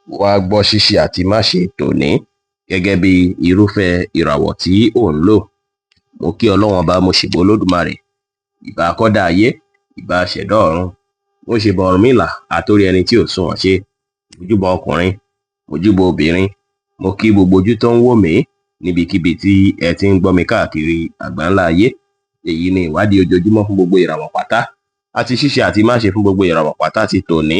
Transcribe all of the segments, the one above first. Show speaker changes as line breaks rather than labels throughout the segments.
wá gbọ́ ṣíṣe àti máṣe tòní gẹ́gẹ́ bí irúfẹ́ ìràwọ̀ tí ò ń lò. Mo kí Ọlọ́run ọba, mo ṣèbà Olódùmarè, ìbà akọ́dá ayé, ìbà aṣẹ̀dá ọ̀run, mo ṣèbà Ọ̀rúnmìlà àtórí ẹni tí ò sunwọ̀n ṣe, mojúbà ọkùnrin, mojúbà obìnrin, mo kí gbogbo ojú tó ń wò mí níbikíbi tí ẹ ti ń gbọ́ mi káàkiri àgbáńlá ayé. Èyí ni ìwádìí ojoojúmọ́ fún gbogbo ìràwọ̀ pátá àti ṣíṣe àti máṣe fún gbogbo ìràwọ̀ pátá ti tòní,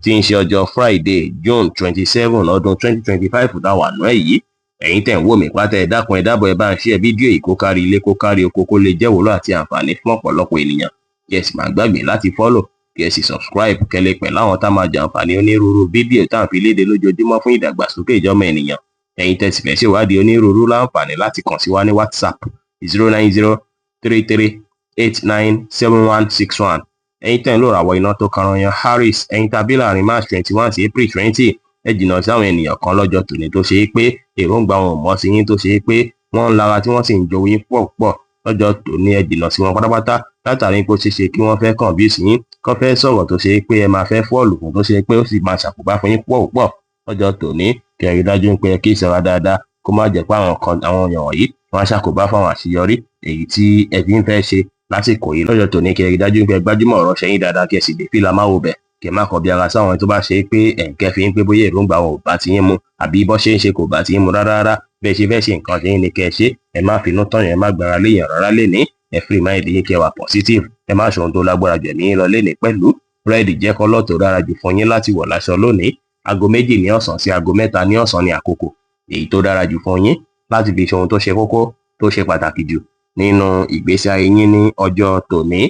tí ń ṣe ọjọ́ Friday June 27 ọdún 2025 táwà nú èyí. Ẹ̀yin tẹ̀ ń wò mí pátá, ẹ dákun ẹ dábọ̀ ẹ bá ń share fídíò yìí kó kárí ilé kó kárí oko, kó lè jẹ́ ìwúlò àti àǹfààní fún ọ̀pọ̀lọpọ̀ ènìyàn. Kí ẹ sì má gbàgbé láti follow, kí ẹ sì subscribe kẹ́lẹ́ pẹ̀lú àwọn tá máa jẹ àǹfààní onírúurú fídíò tá à ń fi léde lójoojúmọ́ fún ìdàgbàsókè ìjọmọ ènìyàn. Ẹ̀yin tẹ́ sì fẹ́ ṣèwádìí onírúurú láǹfààní láti kàn sí wa ní WhatsApp 09033897161. Ẹ̀yin tẹ́ ń lò ràwọ̀ iná tó kanranyan Harris, ẹ̀yin tàbí láàrin March 21 sí April 20, ẹ jìnnà sí àwọn ènìyàn kan lọ́jọ́ tòní tó ṣe é pé èròǹgbà wọn ò mọ́ sí yín, tó ṣe é pé wọ́n ń lara tí wọ́n sì ń jowó yín púpọ̀ lọ́jọ́ tòní. Ẹ jìnnà sí wọn pátápátá látàrí pé ó ṣeé ṣe kí wọ́n fẹ́ kàn bí sí yín, kán fẹ́ sọ̀rọ̀ tó ṣe é pé ẹ máa fẹ́ fọ́ọ̀lù fún, tó ṣe é pé ó sì máa ṣàkóbá fún yín púpọ̀ lọ́jọ́ tòní. Kí ẹ rí dájú pé ẹ kí ìṣọ́ra dáadáa, kó má jẹ́ pé àwọn èèyàn wọ̀nyí wọ́n á ṣàkóbá fún àwọn àṣeyọrí èyí tí ẹ fi ń fẹ́ ṣe lásìkò yìí lọ́jọ́ tòní. Kí ẹ rí dájú pé ẹ gbájúmọ̀ ọ̀rọ̀ ṣẹ́yìn dáadáa, kí ẹ sì dé fìlà máa wo bẹ̀, kí ẹ má kọbi ara sáwọn tó bá ṣe pé ẹ̀ǹkẹ́ fi ń pé bóyá èròǹgbà wọn ò bá ti yín mu, àbí bọ́ ṣe ń ṣe kò bá ti yín mu rárá. Bẹ́ẹ̀ ṣe fẹ́ ṣe nǹkan ṣe yín ni kẹ́ ẹ ṣe, ẹ má finú tọ́yàn, ẹ má gbára léèyàn rárá lénìí, ẹ free mind yín, kí ẹ wà positive, ẹ má ṣe ohun tó lágbára jù ẹ̀mí yín lọ lénìí. Pẹ̀lú búrẹ́dì jẹ́ kọ́lọ̀ tó dára jù fún yín láti wọ̀ láṣọ lónìí. Aago 2 ní ọ̀sán sí aago 3 ní ọ̀sán ni àkókò èyí tó dára jù fún yín láti fi ṣe ohun tó ṣe kókó tó ṣe pàtàkì jù nínú ìgbésí ayé yín ní ọjọ́ tòní.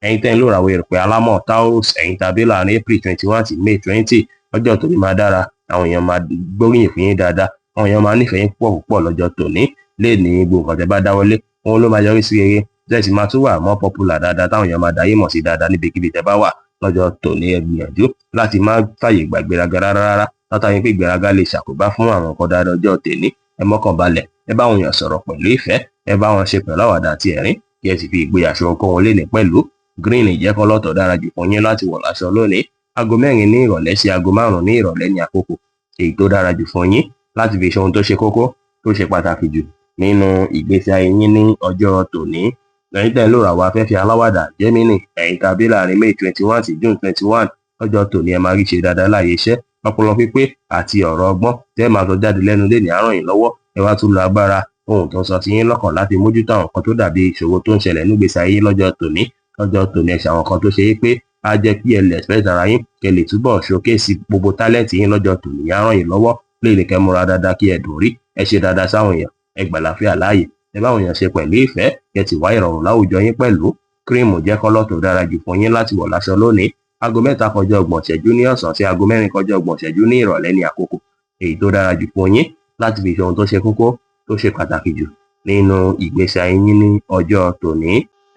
Ẹ̀yin tẹ́ ń lò ràwọ̀ erùpẹ̀ alámọ̀ Taurus, ẹ̀yin tàbí láàrin April 21 sí May 20, ọjọ́ tòní máa dára. Àwọn èèyàn máa gbóríyìn fún yín dáadáa, àwọn èèyàn máa nífẹ̀ẹ́ yín púpọ̀ lọ́jọ́ tòní. Lè ní gbogbo nǹkan tẹ́ bá dáwọ́lé, òun ló máa yọrí sí rere, tẹ́ sì máa tún wà mọ́ popular dáadáa, táwọn èèyàn máa dá yín mọ̀ sí dáadáa níbikíbi tẹ́ bá wà lọ́jọ́ tòní. Ẹ gbìyànjú láti má fàyè gbà ìgbéraga rárá, látàrí pé ìgbéraga lè ṣàkóbá fún àwọn nǹkan dáadáa ọjọ́ tòní. Ẹ mọ́kàn balẹ̀, ẹ bá àwọn èèyàn sọ̀rọ̀ pẹ̀lú ìfẹ́, ẹ bá wọn ṣe pẹ̀lú àwàdà àti ẹ̀rín, kí ẹ sì fi ìgboyà ṣe ohunkóhun lénìí pẹ̀lú. Green jẹ́ kọ́lọ̀ tó dára jù fún yín láti wọ̀ láṣọ lónìí. Aago 4 ní ìrọ̀lẹ́ sí aago 5 ní ìrọ̀lẹ́ ní àkókò èyí tó dára jù fún yín láti fi ṣe ohun tó ṣe kókó tó ṣe pàtàkì jù nínú ìgbésí ayé yín ní ọjọ́ tòní. Ẹ̀yin tẹ́ ń lò ràwọ̀ afẹ́fẹ́ aláwàdà Gemini, ẹ̀yin tàbí láàrin May 21 sí June 21, ọjọ́ tòní ẹ máa rí ṣe dáadáa láàyè iṣẹ́. Ọpọlọ pípé àti ọ̀rọ̀ ọgbọ́n tẹ́ máa sọ jáde lẹ́nu lénìí á ràn yín lọ́wọ́. Ẹ wá tún lo agbára ohun tó ń sọ sí yín lọ́kàn láti mójútó àwọn nǹkan tó dàbí ìṣòro tó ń ṣẹlẹ̀ nígbésí ayé lọ́jọ́ tòní. Lọ́jọ́ tòní ẹ ṣe àwọn nǹkan tó ṣe é pé á jẹ́ kí ẹ lè express ara yín, kí ẹ lè túbọ̀ showcase gbogbo talent yín lọ́jọ́ tòní. Á ràn yín lọ́wọ́ lè ní kẹ́ múra dáadáa, kí ẹ dùn rí, ẹ ṣe dáadáa sáwọn èèyàn, ẹ gbà láfíà láàyè, ẹ bá àwọn èèyàn ṣe pẹ̀lú ìfẹ́, kí ẹ sì wá ìrọ̀rùn láwùjọ yín pẹ̀lú. Cream jẹ́ kọ́lọ̀ tó dára jù fún yín láti wọ̀ láṣọ lónìí. Aago 3 kọjá 30 ìṣẹ́jú ní ọ̀sán sí aago 4 kọjá 30 ìṣẹ́jú ní ìrọ̀lẹ́ ní àkókò èyí tó dára jù fún yín láti fi ṣe ohun tó ṣe kókó tó ṣe pàtàkì jù nínú ìgbésí ayé yín ní ọjọ́ tòní.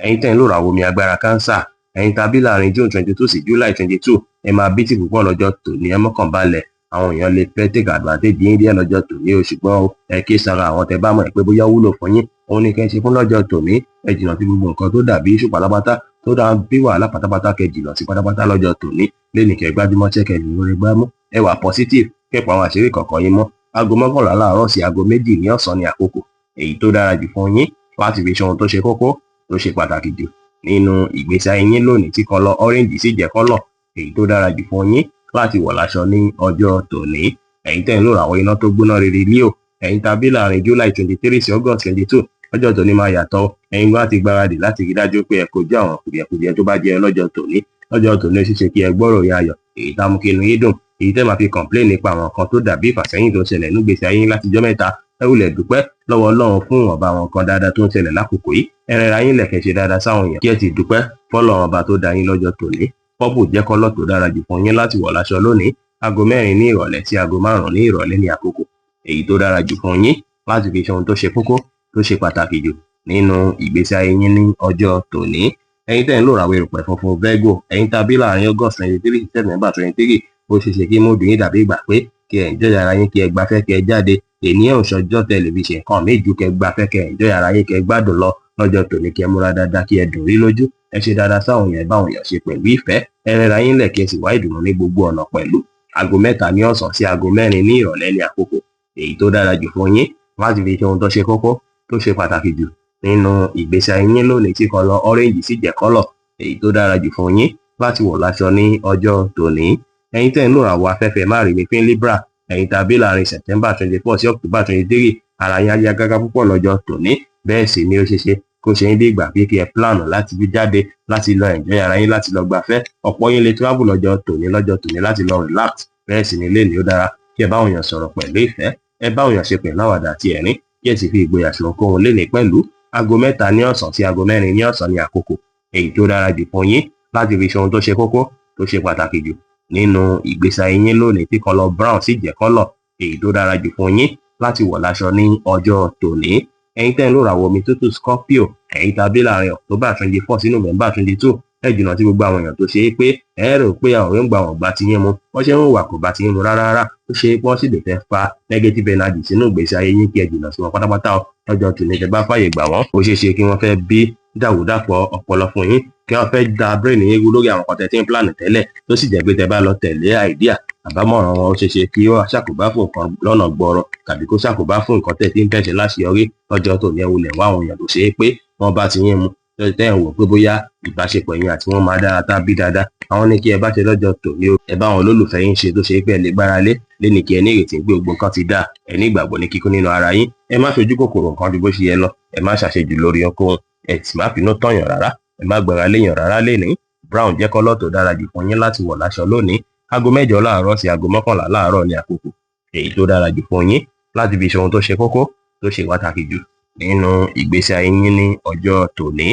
Ẹ̀yin tẹ́ ń lò ràwọ̀ omi agbára Cancer, ẹ̀yin tàbí láàrin June 22 sí July 22, ẹ máa bítì púpọ̀ lọ́jọ́ tòní. Ẹ mọ́kàn balẹ̀, àwọn èèyàn lè fẹ́ take advantage yín díẹ̀ lọ́jọ́ tòní o, ṣùgbọ́n ẹ kí sára àwọn tẹ́ bá mọ̀ pé bóyá wúlò fún yín, òun ni kẹ́ ṣe fún lọ́jọ́ tòní. Ẹ jìnnà sí gbogbo nǹkan tó dàbí iṣu pátápátá, tó dá bí wàhálà pátápátá, kẹ́ jìnnà sí pátápátá lọ́jọ́ tòní. Lẹ́nìí kẹ́ gbájúmọ́ ṣẹ́kẹ̀ lórí gbámú, ẹ wà positive, kẹ́pọ̀ àwọn àṣírí kọ̀ọ̀kan yín mọ́. Aago 11 láàárọ̀ sí aago 2 ní ọ̀sán ní àkókò èyí tó dára jù fún yín láti fi ṣe ohun tó ṣe kókó tó ṣe pàtàkì jù nínú ìgbésí ayé yín lónìí, tí kọ́lọ̀ orange sì jẹ́ kọ́lọ̀ èyí tó dára jù fún yín láti wọ̀ láṣọ ní ọjọ́ tòní. Ẹ̀yin tẹ́ ń lò ràwọ̀ iná tó gbóná rere Leo, ẹ̀yin tàbí láàrin July 23 sí August 22, ọjọ́ tòní máa yàtọ̀. Ẹ̀yin gbọ́n àti gbáradì láti rí dájú pé ẹ kojú àwọn kùdìẹ̀kudiẹ tó bá jẹ́ lọ́jọ́ tòní. Lọ́jọ́ tòní ó ṣeéṣe kí ẹ gbọ́rọ̀ ìyá ayọ̀ èyí tá mú kí inú yín dùn, èyí tẹ́ máa fi complain nípa àwọn nǹkan tó dàbí ìfàsẹ́yìn tó ń ṣẹlẹ̀ nígbésí ayé yín látijọ́ mẹ́ta. Ẹ wulẹ̀ dúpẹ́ lọ́wọ́ Ọlọ́run fún ọba àwọn nǹkan dáadáa tó ń ṣẹlẹ̀ lákòókò yìí. Ẹ rẹra yín lẹ̀kẹ́ ṣe dáadáa sáwọn èèyàn, kí ẹ ti dúpẹ́ fọ́lọ́run ọba tó dá yín lọ́jọ́ tòní. Purple jẹ́ kọ́lọ̀ tó dára jù fún yín láti wọ̀ láṣọ lónìí. Aago 4 ní ìrọ̀lẹ́ sí aago 5 ní ìrọ̀lẹ́ ní àkókò èyí tó dára jù fún yín láti fi ṣe ohun tó ṣe kókó tó ṣe pàtàkì jù nínú ìgbésí ayé yín ní ọjọ́ tòní. Ẹ̀yin tẹ́ ń lò ràwọ̀ erùpẹ̀ funfun Virgo, ẹ̀yin tàbí láàrin August 23 sí September 23, ó ṣeéṣe kí móòdù yín dàbí ìgbà pé kí ẹ enjoy ara yín, kí ẹ gbafẹ́, kí ẹ jáde. Ènìyàn ò ṣọjọ́ tẹlifíṣàn nǹkan méjì, kí ẹ gbafẹ́, kí ẹ enjoy ara yín, kí ẹ gbádùn lọ lọ́jọ́ tòní. Kí ẹ múra dáadáa, kí ẹ dùn rí lójú, ẹ ṣe dáadáa sáwọn èèyàn, bá àwọn èèyàn ṣe pẹ̀lú ìfẹ́, ẹ rẹra yín lẹ̀, kí ẹ sì wá ìdùnnú ní gbogbo ọ̀nà pẹ̀lú. aago 3 ní ọ̀sán sí aago 4 ní ìrọ̀lẹ́ ní àkókò èyí tó dára jù fún yín láti fi ṣe ohun tó ṣe kókó tó ṣe pàtàkì jù nínú ìgbésí ayé yín lónìí tí kọ́lọ̀ orange sì jẹ́ kọ́lọ̀ èyí tó dára jù fún yín láti wọ̀ láṣọ ní ọjọ́ tòní. Ẹ̀yin tẹ́ ń lò àwọ̀ afẹ́fẹ́ má rí mi pín Libra, ẹ̀yin tàbí láàrin September 24 sí October 23 ara yín á yá gágá púpọ̀ lọ́jọ́ tòní, bẹ́ẹ̀ sì ni ó ṣeéṣe kó ṣe ń bí ìgbà pé kí ẹ plan láti fi jáde láti lọ enjoy ara yín láti lọ gbafẹ́. Ọ̀pọ̀ yín lè travel lọ́jọ́ tòní láti lọ relax, bẹ́ẹ̀ sì ni lẹ́ni ó dára kí ẹ bá òyàn sọ̀rọ̀ pẹ̀lú ìfẹ́, ẹ bá òyàn ṣe pẹ̀lú àwàdà àti ẹ̀rín kí ẹ sì fi ìgboyà ṣe ohunkóhun lẹ́ni pẹ̀lú. Aago 3 ní ọ̀sán sí aago 4 ní ọ̀sán ní àkókò èyí tó dára jù fún yín láti fi ṣe ohun tó ṣe kókó tó ṣe pàtàkì jù nínú ìgbésí ayé yín lónìí tí kọ́lọ̀ brown sì jẹ́ kọ́lọ̀ èyí tó dára jù fún yín láti wọ̀ láṣọ ní ọjọ́ tòní. Ẹ̀yin tẹ́ ń lò ràwọ̀ omi tútù Scorpio, ẹ̀yin tàbí láàrin October 24 sí November 22 ẹ jìnnà tí gbogbo àwọn èèyàn tó ṣe é pé ẹ rò pé àwọn èròǹgbà wọn bá ti yín mu, wọ́n ṣe ń hùwà kò bá ti yín mu rárá, ó ṣe é pé wọ́n sì lè fẹ́ fa negative energy sínú ìgbésí ayé yín kí ẹ jìnnà sí wọn pátápátá lọ́jọ́ tòní tẹ́ bá fàyè gbà wọ́n. Ó ṣeé ṣe kí wọ́n fẹ́ bí dàrúdàpọ̀ ọpọlọ fún yín, kí wọ́n fẹ́ da brain yín rú lórí àwọn kan tẹ́ tí ń plan tẹ́lẹ̀ tó sì jẹ́ pé tẹ́ bá lọ tẹ̀lé idea àbámọ̀ràn wọn ó ṣeé ṣe kí ó ṣàkóbá fún nǹkan lọ́nà gbọọrọ tàbí kó ṣàkóbá fún nǹkan tẹ́ tí ń fẹ́ ṣe láṣeyọrí lọ́jọ́ tòní. Ẹ wulẹ̀ wá àwọn èèyàn tó ṣe é pé wọ́n bá ti yín mu tẹ́ ẹ̀ wò pé bóyá ìbáṣepọ̀ yín àti wọ́n máa dára tá bí dáadáa, àwọn ní kí ẹ bá ṣe lọ́jọ́ tòní o. Ẹ bá àwọn olólùfẹ́ yín ṣe tó ṣe é pé ẹ lè gbára lé lẹ́ni kí ẹ ní ìrètí pé gbogbo nǹkan ti dáa, ẹ ní ìgbàgbọ́ ní kíkún nínú ara yín, ẹ má ṣojú kòkòrò nǹkan ju bó ṣe yẹ lọ, ẹ má ṣàṣejù lórí ohunkóhun, ẹ sì má finú tọ̀yàn rárá, ẹ má gbára léyàn rárá lénìí. Brown jẹ́ kọ́lọ̀ tó dára jù fún yín láti wọ̀ láṣọ lónìí. Aago 6 láàárọ̀ sí aago 11 láàárọ̀ ní àkókò èyí tó dára jù fún yín láti fi ṣe ohun tó ṣe kókó tó ṣe pàtàkì jù nínú ìgbésí ayé yín ní ọjọ́ tòní.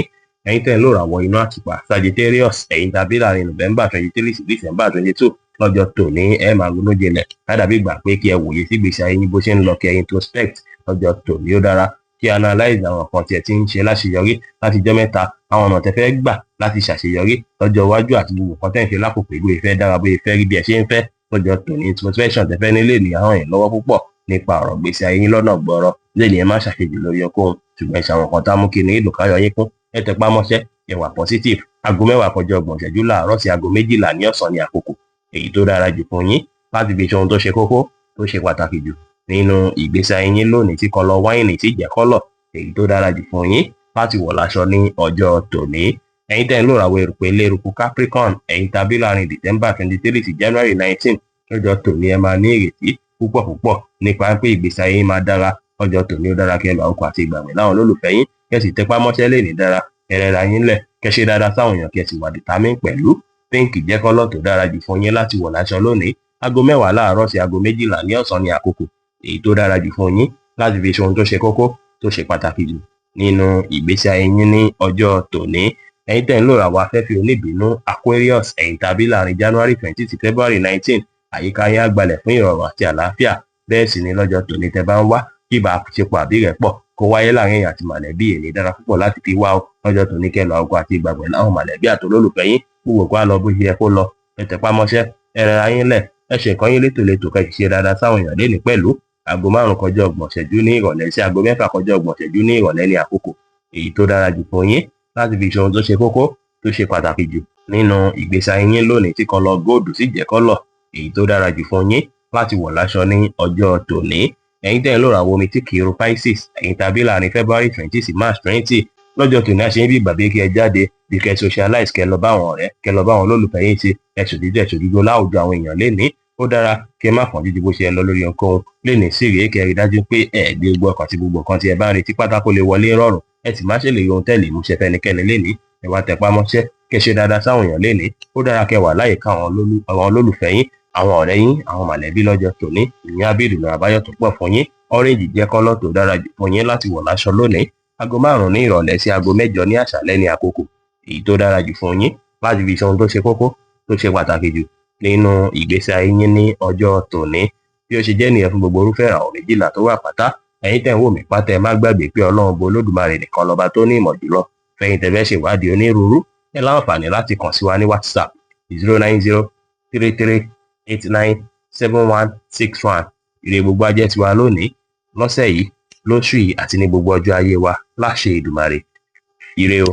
Ẹ̀yin tẹ́ ń lò ràwọ̀ inú àtùpà Sagittarius, ẹ̀yin tàbí láàrin November 23 sí December 22 lọ́jọ́ tòní ẹ máa ronú jinlẹ̀ ládàbí ìgbà pé kí ẹ wòye sí ìgbésí ayé yín bó ṣe ń lọ, kí ẹ introspect lọ́jọ́ tòní. Ó dára kí analyze àwọn nǹkan tí ẹ ti ń ṣe láṣeyọrí láti jọ́ mẹ́ta, àwọn ọ̀nà tẹ́ fẹ́ gbà láti ṣàṣeyọrí lọ́jọ́ iwájú àti gbogbo nǹkan tẹ́ ń ṣe lákòókò ìlú ìfẹ́ dára bóyá ìfẹ́ rí bí ẹ ṣe ń fẹ́ lọ́jọ́ tòní. Introspection tẹ́ fẹ́ nílé ní àwọn èèyàn lọ́wọ́ púpọ̀ nípa ọ̀rọ̀ ìgbésí ayé yín lọ́nà gbọ́rọ̀ lẹ́ni ẹ má ṣàṣejù lórí ohunkóhun, ṣùgbọ́n ìṣàwọn nǹkan tá mú kí ni ìdùn káyọ̀ yín kún, ẹ tẹpá mọ́ṣẹ́, ẹ wà positive. Aago 10:30 láàárọ̀ sí aago 12 ní ọ̀sán ní àkókò èyí tó dára jù fún yín láti fi ṣe ohun tó ṣe kókó tó ṣe pàtàkì jù nínú ìgbésí ayé yín lónìí tí kọ́lọ̀ wáìnì sì jẹ́ kọ́lọ̀ èyí tó dára jù fún yín láti wọ̀ láṣọ ní ọjọ́ tòní. Ẹ̀yin tẹ́ ń lò ràwọ̀ erùpẹ̀ eléruku Capricorn, ẹ̀yin tàbí láàrin December 23 sí January 19 lọ́jọ́ tòní ẹ máa ní ìrètí púpọ̀ nípa pé ìgbésí ayé máa dára lọ́jọ́ tòní. Ó dára kí ẹ lọ àkókò àti ìgbàgbé láwọn olólùfẹ́ yín, kẹ́ sì tẹpá mọ́ṣẹ́ lè ní dára, ẹ rẹra yín lẹ̀, kẹ́ ṣe dáadáa sáwọn èèyàn, kẹ́ sì wà determine pẹ̀lú. Pink jẹ́ kọ́lọ̀ tó dára jù fún yín láti wọ̀ láṣọ lónìí. Aago 10 láàárọ̀ sí aago 12 ní ọ̀sán ní àkókò èyí tó dára jù fún yín láti fi ṣe ohun tó ṣe kókó tó ṣe pàtàkì jù nínú ìgbésí ayé yín ní ọjọ́ tòní. Ẹ̀yin tẹ́ ń lò ràwọ̀ afẹ́fẹ́ oníbínú Aquarius, ẹ̀yin tàbí láàrin January 20 sí February 19 àyíká yín á gbalẹ̀ fún ìrọ̀rùn àti àlàáfíà, bẹ́ẹ̀ sì ni lọ́jọ́ tòní tẹ́ bá ń wá kí ìbáṣepọ̀ àbí ìrẹ́pọ̀ kó wáyé láàrin èèyàn àti mọ̀lẹ́bí èyí dára púpọ̀ láti fi wá lọ́jọ́ tòní kẹ́ lọ àkókò àti ìgbàgbọ́ láwọn mọ̀lẹ́bí àtolólùfẹ́ yín gbogbo kó á lọ bó ṣe yẹ kó lọ, ẹ tẹpá mọ́ṣẹ́, ẹ rẹra yín lẹ̀, ẹ ṣe nǹkan yín létòlétò kẹ́ ṣe dáadáa sáwọn èèyàn lénìí pẹ̀lú. Aago 5:30 ní ìrọ̀lẹ́ sí aago 6:30 ní ìrọ̀lẹ́ ní àkókò èyí tó dára jù fún yín láti fi ṣe ohun tó ṣe kókó tó ṣe pàtàkì jù nínú ìgbésí ayé yín lónìí tí kọ́lọ̀ góòdù sì jẹ́ kọ́lọ̀ èyí tó dára jù fún yín láti wọ̀ láṣọ ní ọjọ́ tòní. Ẹ̀yin tẹ́ ń lò ràwọ̀ omi tí kì í ro Pisces, ẹ̀yin tàbí láàrin February 20 sí March 20 lọ́jọ́ tòní àṣẹ bí ìgbàgbé kí ẹ jáde bí kẹ́ socialize, kẹ́ lọ bá àwọn ọ̀rẹ́, kẹ́ lọ bá àwọn olólùfẹ́ yín ṣe ẹ̀ṣòdíjọ́ láwùjọ àwọn èèyàn lénìí. Ó dára kí ẹ má kàn jíjú bó ṣe ẹ lọ lórí ohunkóhun lénìí sí rèé, kẹ́ rí dájú pé ẹ gbé gbogbo ọkàn tí gbogbo nǹkan tí ẹ bá ń retí pátákó lè wọlé rọrùn, ẹ sì má ṣe lè ohun tẹ́lẹ̀ mú ṣe fẹ́nikẹ́ni lénìí. Ẹ wá tẹpá mọ́ṣẹ́, kẹ́ ṣe dáadáa sáwọn èèyàn lénìí. Ó dára kẹ́ wà láyìíká àwọn olólùfẹ́ yín, àwọn ọ̀rẹ́ yín, àwọn mọ̀lẹ́bí lọ́jọ́ tòní. Ìyẹn á bí ìdùnnú àbáyọ tó pọ̀ fún yín. Orange jẹ́ kọ́lọ̀ tó dára jù fún yín láti wọ̀ láṣọ lónìí. Aago 5 ní ìrọ̀lẹ́ sí aago 6 ní àṣálẹ́ ní àkókò èyí tó dára jù fún yín láti fi ṣe ohun tó ṣe kókó tó ṣe pàtàkì jù nínú ìgbésí ayé yín ní ọjọ́ tòní. Bí ó ṣe jẹ́ nìyẹn fún gbogbo irúfẹ́ ìràwọ̀ méjìlá tó wà pátá. Ẹ̀yin tẹ́ ń wò mí pátá ẹ má gbàgbé pé Ọlọ́run bo Olódùmarè nìkan lọ́ba tó ní ìmọ̀ jùlọ. Fẹ́yìn tẹ́ fẹ́ ṣèwádìí onírúurú ẹ láǹfààní láti kàn sí wa ní WhatsApp 09033897161. Ire gbogbo ajẹ́ tiwa lónìí, lọ́sẹ̀ yìí, lóṣù yìí àti ní gbogbo ọjọ́ ayé wa láṣẹ Èdùmàrè. Ire o.